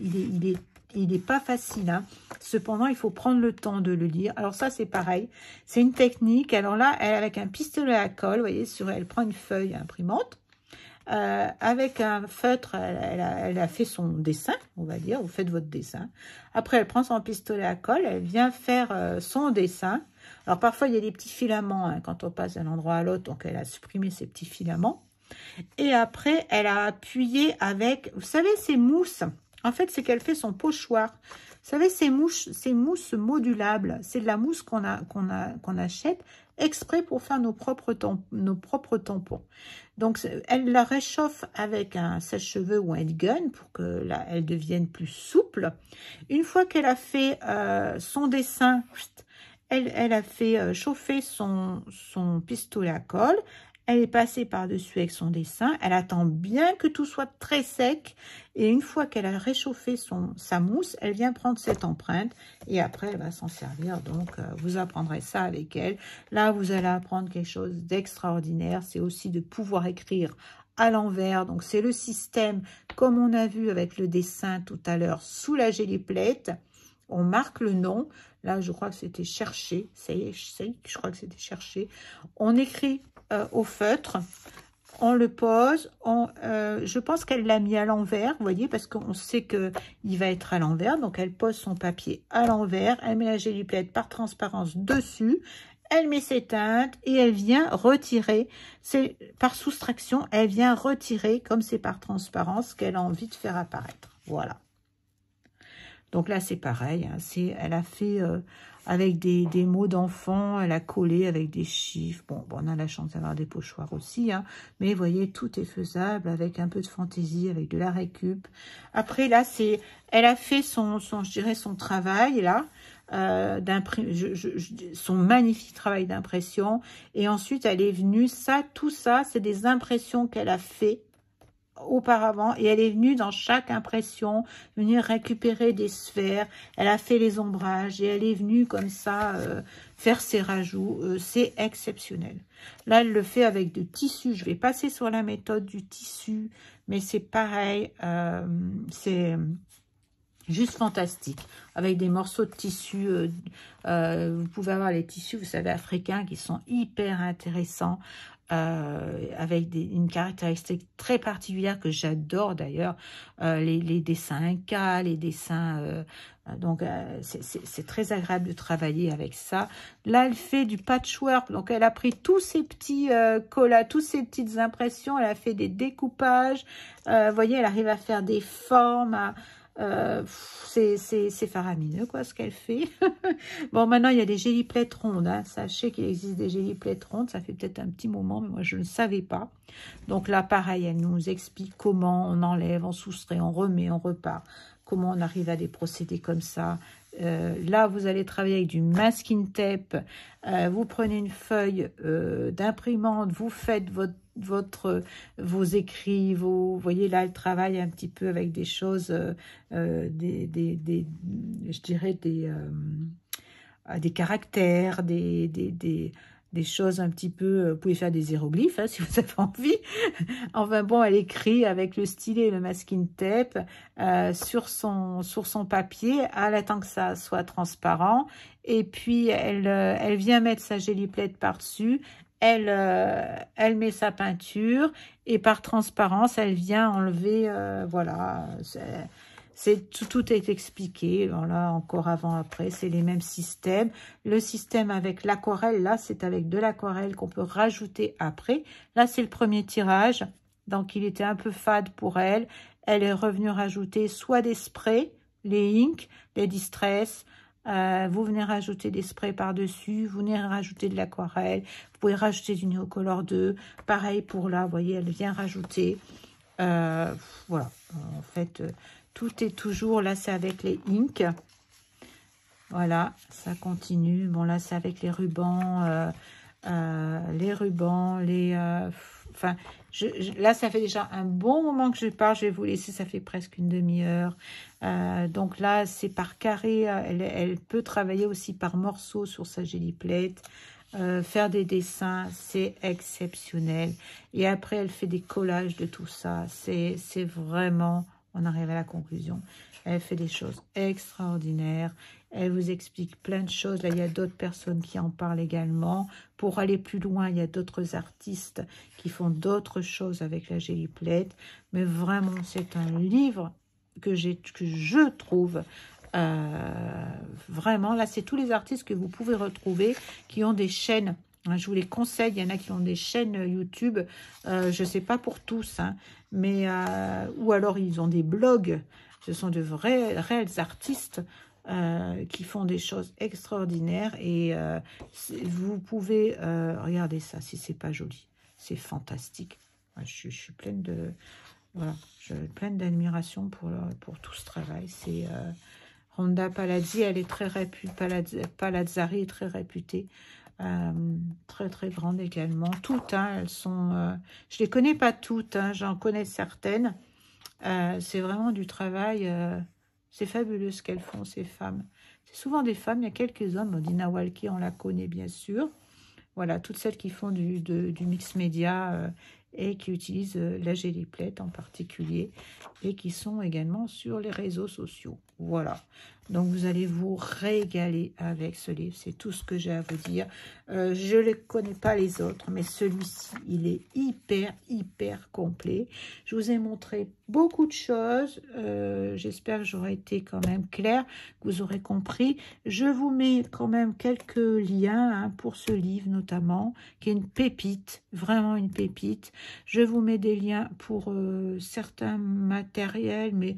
il n'est pas facile, hein. Cependant, il faut prendre le temps de le lire. Alors ça, c'est pareil. C'est une technique. Alors là, elle, avec un pistolet à colle, vous voyez, elle prend une feuille imprimante. Avec un feutre, elle a fait son dessin, on va dire. Vous faites votre dessin. Après, elle prend son pistolet à colle. Elle vient faire son dessin. Alors parfois, il y a des petits filaments hein, quand on passe d'un endroit à l'autre. Donc, elle a supprimé ces petits filaments. Et après, elle a appuyé avec, vous savez, ces mousses. En fait, c'est qu'elle fait son pochoir. Vous savez, ces mousses modulables, c'est de la mousse qu'on achète exprès pour faire nos propres tampons. Donc, elle la réchauffe avec un sèche-cheveux ou un gun pour que elle devienne plus souple. Une fois qu'elle a fait son dessin, elle a fait chauffer son pistolet à colle. Elle est passée par-dessus avec son dessin. Elle attend bien que tout soit très sec. Et une fois qu'elle a réchauffé sa mousse, elle vient prendre cette empreinte. Et après, elle va s'en servir. Donc, vous apprendrez ça avec elle. Là, vous allez apprendre quelque chose d'extraordinaire. C'est aussi de pouvoir écrire à l'envers. Donc, c'est le système, comme on a vu avec le dessin tout à l'heure, soulager les plaies. On marque le nom. Là, je crois que c'était cherché. Ça y est, je crois que c'était cherché. On écrit au feutre, on le pose, je pense qu'elle l'a mis à l'envers, vous voyez, parce qu'on sait qu'il va être à l'envers, donc elle pose son papier à l'envers, elle met la géliplette par transparence dessus, elle met ses teintes et elle vient retirer, c'est par soustraction, elle vient retirer, comme c'est par transparence, ce qu'elle a envie de faire apparaître, voilà. Donc là, c'est pareil, hein, elle a fait avec des mots d'enfant, elle a collé avec des chiffres. Bon, on a la chance d'avoir des pochoirs aussi, hein, mais vous voyez, tout est faisable avec un peu de fantaisie, avec de la récup. Après, là, elle a fait je dirais, son travail, là, son magnifique travail d'impression. Et ensuite, elle est venue, tout ça, c'est des impressions qu'elle a fait auparavant et elle est venue dans chaque impression venir récupérer des sphères, elle a fait les ombrages et elle est venue comme ça faire ses rajouts, c'est exceptionnel. Là elle le fait avec du tissu, je vais passer sur la méthode du tissu, mais c'est pareil, Juste fantastique, avec des morceaux de tissu. Vous pouvez avoir les tissus, vous savez, africains qui sont hyper intéressants, avec une caractéristique très particulière que j'adore d'ailleurs, les dessins Inca, les dessins... donc, c'est très agréable de travailler avec ça. Là, elle fait du patchwork. Donc, elle a pris tous ces petits collages, toutes ces petites impressions. Elle a fait des découpages. Vous voyez, elle arrive à faire des formes. C'est faramineux, quoi, ce qu'elle fait. Bon, maintenant, il y a des géliplettes rondes. Hein. Sachez qu'il existe des géliplettes rondes. Ça fait peut-être un petit moment, mais moi, je ne savais pas. Donc là, pareil, elle nous explique comment on enlève, on soustrait, on remet, on repart. Comment on arrive à des procédés comme ça. Là, vous allez travailler avec du masking tape. Vous prenez une feuille d'imprimante, vous faites vos écrits, vous voyez là, elle travaille un petit peu avec des choses, je dirais des caractères, des choses un petit peu, vous pouvez faire des hiéroglyphes hein, si vous avez envie. Enfin bon, elle écrit avec le stylet et le masking tape sur son papier, elle attend que ça soit transparent, et puis elle vient mettre sa géliplette par-dessus, elle met sa peinture, et par transparence, elle vient enlever, voilà, tout est expliqué. Alors là, encore avant, après, c'est les mêmes systèmes. Le système avec l'aquarelle, là, c'est avec de l'aquarelle qu'on peut rajouter après. Là, c'est le premier tirage. Donc, il était un peu fade pour elle. Elle est revenue rajouter soit des sprays, les inks, les distress. Vous venez rajouter des sprays par-dessus. Vous venez rajouter de l'aquarelle. Vous pouvez rajouter du Neocolor 2. Pareil pour là, vous voyez, elle vient rajouter. Voilà, en fait... tout est toujours, là c'est avec les inks, voilà, ça continue. Bon là c'est avec les rubans, enfin, là ça fait déjà un bon moment que je parle, je vais vous laisser, ça fait presque une demi-heure. Donc là c'est par carré, elle peut travailler aussi par morceaux sur sa géliplette. Faire des dessins, c'est exceptionnel. Et après elle fait des collages de tout ça, c'est vraiment... On arrive à la conclusion. Elle fait des choses extraordinaires. Elle vous explique plein de choses. Là, il y a d'autres personnes qui en parlent également. Pour aller plus loin, il y a d'autres artistes qui font d'autres choses avec la géliplette. Mais vraiment, c'est un livre que je trouve vraiment... Là, c'est tous les artistes que vous pouvez retrouver qui ont des chaînes. Je vous les conseille, il y en a qui ont des chaînes YouTube, je ne sais pas pour tous, hein, mais ou alors ils ont des blogs. Ce sont de réels artistes qui font des choses extraordinaires, et vous pouvez regarder ça si c'est pas joli, c'est fantastique. Je suis pleine de voilà, pleine d'admiration pour tout ce travail. C'est Rhonda Palazzi, elle est très réputée, Palazzari est très réputée. Très très grande également, toutes hein, elles sont je les connais pas toutes hein, j'en connais certaines, c'est vraiment du travail, c'est fabuleux ce qu'elles font ces femmes, c'est souvent des femmes, il y a quelques hommes, Dina Walke on la connaît bien sûr, voilà, toutes celles qui font du mix média et qui utilisent la géliplette en particulier, et qui sont également sur les réseaux sociaux. Voilà, donc vous allez vous régaler avec ce livre, c'est tout ce que j'ai à vous dire. Je ne connais pas les autres, mais celui-ci, il est hyper complet. Je vous ai montré beaucoup de choses, j'espère que j'aurai été quand même claire, que vous aurez compris. Je vous mets quand même quelques liens hein, pour ce livre notamment, qui est une pépite, vraiment une pépite. Je vous mets des liens pour certains matériels, mais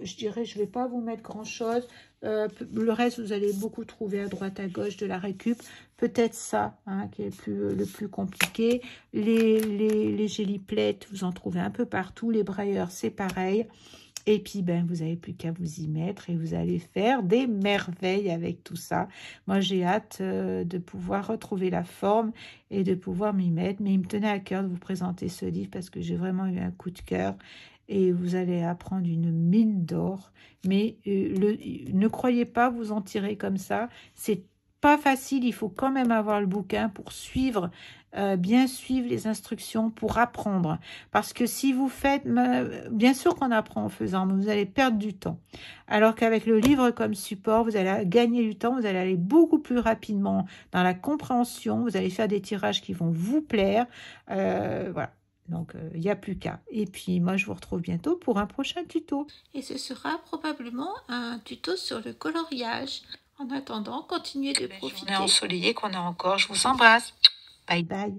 je dirais, je ne vais pas vous mettre grand-chose. Le reste, vous allez beaucoup trouver à droite, à gauche de la récup. Peut-être ça, hein, qui est le plus compliqué. Les géliplettes, vous en trouvez un peu partout. Les brailleurs, c'est pareil. Et puis, ben, vous n'avez plus qu'à vous y mettre et vous allez faire des merveilles avec tout ça. Moi, j'ai hâte de pouvoir retrouver la forme et de pouvoir m'y mettre. Mais il me tenait à cœur de vous présenter ce livre parce que j'ai vraiment eu un coup de cœur. Et vous allez apprendre une mine d'or. Mais ne croyez pas vous en tirer comme ça. C'est pas facile, il faut quand même avoir le bouquin pour suivre, bien suivre les instructions pour apprendre. Parce que si vous faites, bien sûr qu'on apprend en faisant, mais vous allez perdre du temps. Alors qu'avec le livre comme support, vous allez gagner du temps, vous allez aller beaucoup plus rapidement dans la compréhension, vous allez faire des tirages qui vont vous plaire. Voilà. Donc, il n'y a plus qu'à. Et puis, moi, je vous retrouve bientôt pour un prochain tuto. Et ce sera probablement un tuto sur le coloriage. En attendant, continuez de profiter. Journée ensoleillée qu'on a encore. Je vous embrasse. Bye bye.